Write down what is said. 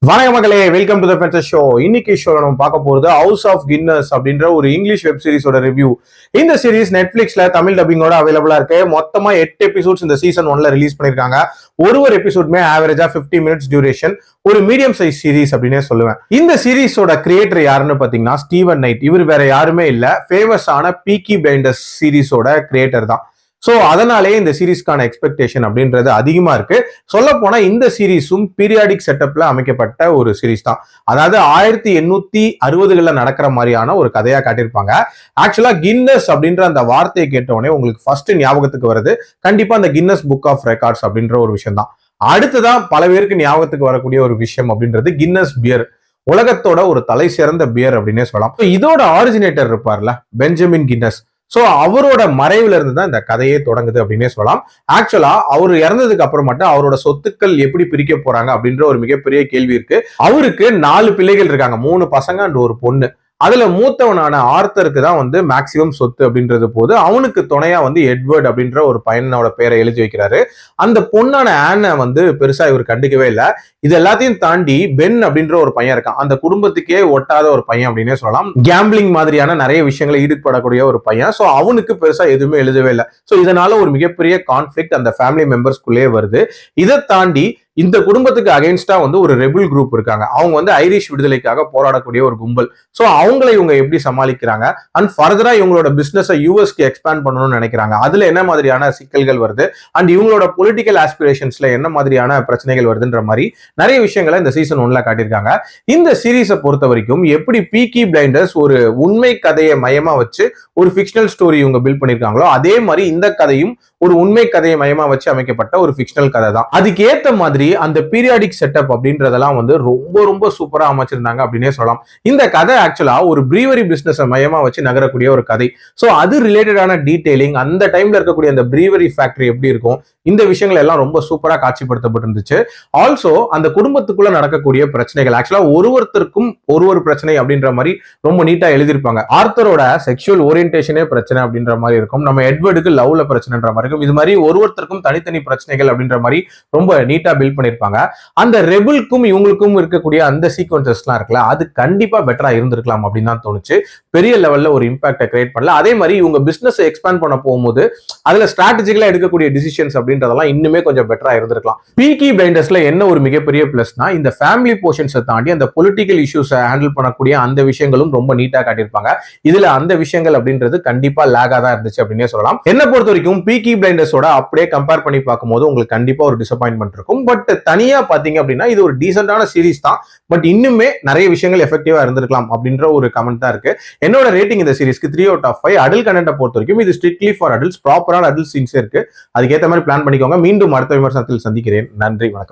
வணக்க மக்களே, welcome to the fences show. இன்னைக்கு ஷோல நம்ம பார்க்க போறது ஹவுஸ் ஆஃப் கின்னஸ் அப்படின்ற ஒரு இங்கிலீஷ் வெப் சீரிஸோட ரிவ்யூ. இந்த சீரிஸ் நெட்ஃபிளிக்ஸ்ல தமிழ் டப்பிங்கோட அவைலபிளா இருக்கு. மொத்தமா 8 எபிசோட்ஸ் இந்த சீசன் 1ல ரிலீஸ் பண்ணிருக்காங்க. ஒரு எபிசோட்மே ஆவரேஜா 50 மினிட்ஸ் டியூரேஷன். ஒரு மீடியம் சைஸ் சீரிஸ் அப்படின்னே சொல்லுவேன். இந்த சீரிஸோட கிரியேட்டர் யாருன்னு பாத்தீங்கன்னா ஸ்டீவன் நைட். இவர் வேற யாருமே இல்ல, ஃபேமஸான பீக்கி பிளைண்டர்ஸ் சீரிஸோட கிரியேட்டர் தான். சோ அதனாலே இந்த சீரிஸ்க்கான எக்ஸ்பெக்டேஷன் அப்படின்றது அதிகமா இருக்கு. சொல்ல போனா இந்த சீரிஸும் பீரியாடிக் செட்டப்ல அமைக்கப்பட்ட ஒரு சீரிஸ் தான். அதாவது 1860களில் நடக்கிற மாதிரியான ஒரு கதையா காட்டியிருப்பாங்க. ஆக்சுவலா கின்னஸ் அப்படின்ற அந்த வார்த்தையை கேட்டவுடனே உங்களுக்கு ஃபர்ஸ்ட் ஞாபகத்துக்கு வருது கண்டிப்பா அந்த கின்னஸ் புக் ஆஃப் ரெக்கார்ட்ஸ் அப்படின்ற ஒரு விஷயம் தான். அடுத்துதான் பல பேருக்கு ஞாபகத்துக்கு வரக்கூடிய ஒரு விஷயம் அப்படின்றது கின்னஸ் பியர். உலகத்தோட ஒரு தலை சிறந்த பியர் அப்படின்னே சொல்லலாம். இதோட ஆரிஜினேட்டர் இருப்பார்ல, பெஞ்சமின் கின்னஸ். சோ அவரோட மறைவுல இருந்து தான் இந்த கதையே தொடங்குது அப்படின்னே சொல்லலாம். ஆக்சுவலா அவர் இறந்ததுக்கு அப்புறம் மட்டும் அவரோட சொத்துக்கள் எப்படி பிரிக்க போறாங்க அப்படின்ற ஒரு மிகப்பெரிய கேள்வி இருக்கு. அவருக்கு 4 பிள்ளைகள் இருக்காங்க, 3 பசங்க அண்ட் ஒரு பொண்ணு. அதுல மூத்தவனான ஆர்த்தருக்கு தான் மேக்சிமம் சொத்து அப்படின்றது போது அவனுக்கு துணையா எட்வர்ட் அப்படின்ற ஒரு பையனோட பேரை எழுதி வைக்கிறாரு. அந்த பொண்ணான ஆனை பெருசா இவர் கண்டுக்கவே இல்லை. இது எல்லாத்தையும் தாண்டி பென் அப்படின்ற ஒரு பையன் இருக்கான். அந்த குடும்பத்துக்கே ஒட்டாத ஒரு பையன் அப்படின்னே சொல்லலாம். கேம்பிளிங் மாதிரியான நிறைய விஷயங்களை ஈடுபடக்கூடிய ஒரு பையன். சோ அவனுக்கு பெருசா எதுவுமே எழுதவே இல்லை. சோ இதனால ஒரு மிகப்பெரிய கான்ஃபிளிக்ட் அந்த ஃபேமிலி மெம்பர்ஸ்குள்ளே வருது. இதை தாண்டி இந்த குடும்பத்துக்கு அகைன்ஸ்டா ஒரு ரெபிள் குரூப் இருக்காங்க. அவங்க ஐரிஷ் விடுதலைக்காக போராடக்கூடிய ஒரு கும்பல். சோ அவங்களை இவங்க எப்படி சமாளிக்கிறாங்க அண்ட் ஃபர்தரா இவங்களோட பிசினஸ் யூஎஸ்க்கு எக்ஸ்பேண்ட் பண்ணணும்னு நினைக்கிறாங்க. அதுல என்ன மாதிரியான சிக்கல்கள் வருது அண்ட் இவங்களோட பொலிட்டிக்கல் ஆஸ்பிரேஷன்ஸ்ல என்ன மாதிரியான பிரச்சனைகள் வருதுன்ற மாதிரி நிறைய விஷயங்களை இந்த சீசன் 1ல காட்டியிருக்காங்க. இந்த சீரீஸை பொறுத்த வரைக்கும் எப்படி பீக்கி பிளைண்டர்ஸ் ஒரு உண்மை கதையை மையமா வச்சு ஒரு ஃபிக்ஷனல் ஸ்டோரி இவங்க பில்ட் பண்ணிருக்காங்களோ அதே மாதிரி இந்த கதையும் ஒரு உண்மை கதையை மையமா வச்சு அமைக்கப்பட்ட ஒரு ஃபிக்ஷனல் கதை தான். அதுக்கு ஏத்த மாதிரி அந்த பீரியாடிக் செட்டப் அப்படின்றதெல்லாம் ரொம்ப ரொம்ப சூப்பரா அமைச்சிருந்தாங்க அப்படின்னே சொல்லலாம். இந்த கதை ஆக்சுவலா ஒரு பிரீவரி பிசினஸ் மையமா வச்சு நகரக்கூடிய ஒரு கதை. சோ அது ரிலேட்டடான டீடைலிங், அந்த டைம்ல இருக்கக்கூடிய அந்த பிரீவரி ஃபேக்டரி எப்படி இருக்கும், இந்த விஷயங்கள் எல்லாம் ரொம்ப சூப்பரா காட்சிப்படுத்தப்பட்டிருந்துச்சு. ஆல்சோ அந்த குடும்பத்துக்குள்ள நடக்கக்கூடிய பிரச்சனைகள் ஆக்சுவலா ஒருவருக்கும் ஒரு பிரச்சனை அப்படின்ற மாதிரி ரொம்ப நீட்டா எழுதியிருப்பாங்க. ஆர்த்தரோட செக்ஷுவல் ஓரியன்டேஷனே பிரச்சனை அப்படின்ற மாதிரி இருக்கும். நம்ம எட்வர்டுக்கு லவ்ல பிரச்சனைன்ற மாதிரி இருக்கும். இது மாதிரி ஒருவருக்கும் தனித்தனி பிரச்சனைகள் அப்படின்ற மாதிரி ரொம்ப நீட்டா பில்ட் பண்ணிருப்பாங்க. அந்த ரெபிள்க்கும் இவங்களுக்கும் இருக்கக்கூடிய அந்த சீக்வன்சஸ்லாம் இருக்குல்ல, அது கண்டிப்பா பெட்டரா இருந்திருக்கலாம் அப்படின்னு தான் தோணுச்சு. பெரிய லெவல்ல ஒரு இம்பாக்டை கிரியேட் பண்ணல. அதே மாதிரி இவங்க பிசினஸ் எக்ஸ்பேண்ட் பண்ண போகும்போது அதுல ஸ்ட்ராட்டஜிக்கலா எடுக்கக்கூடிய டிசிஷன்ஸ் அப்படின்றதெல்லாம் இன்னுமே கொஞ்சம் பெட்டரா இருந்திருக்கலாம். பீக்கி பிளைண்டர்ஸ்ல என்ன ஒரு மிகப்பெரிய பிளஸ்னா இந்த ஃபேமிலி போர்ஷன்ஸை தாண்டி அந்த பொலிட்டிக்கல் இஷ்யூஸை ஹேண்டில் பண்ணக்கூடிய அந்த விஷயங்களும் ரொம்ப நீட்டா காட்டியிருப்பாங்க. இதுல அந்த விஷயங்கள் அப்படின்றது கண்டிப்பா லேகா தான் இருந்துச்சு அப்படின்னே சொல்லலாம். என்ன பொறுத்த வரைக்கும் பீக்கி பிளைண்டர்ஸோட அப்படியே கம்பேர் பண்ணி பார்க்கும்போது உங்களுக்கு கண்டிப்பா ஒரு டிசப்பாயின்மெண்ட் இருக்கும். பட் தனியா பாத்தீங்க அப்படின்னா இது ஒரு டீசென்டான சீரிஸ் தான். பட் இன்னுமே நிறைய விஷயங்கள் எஃபெக்டிவா இருந்திருக்கலாம் அப்படின்ற ஒரு கமெண்ட் தான் இருக்கு. என்னோட ரேட்டிங் இந்த சீரிஸ்க்கு 3/5. அடல்ட் கண்டென்ட் பொறுத்த வரைக்கும் இது ஸ்ட்ரிக்ட்லி ஃபார் அடல்ட்ஸ். ப்ராப்பரான அடல்ட் சீன்ஸ் இருக்கு. அதுக்கேற்ற மாதிரி பிளான் பண்ணிக்கோங்க. மீண்டும் அடுத்த விமர்சனத்தில் சந்திக்கிறேன். நன்றி, வணக்கம்.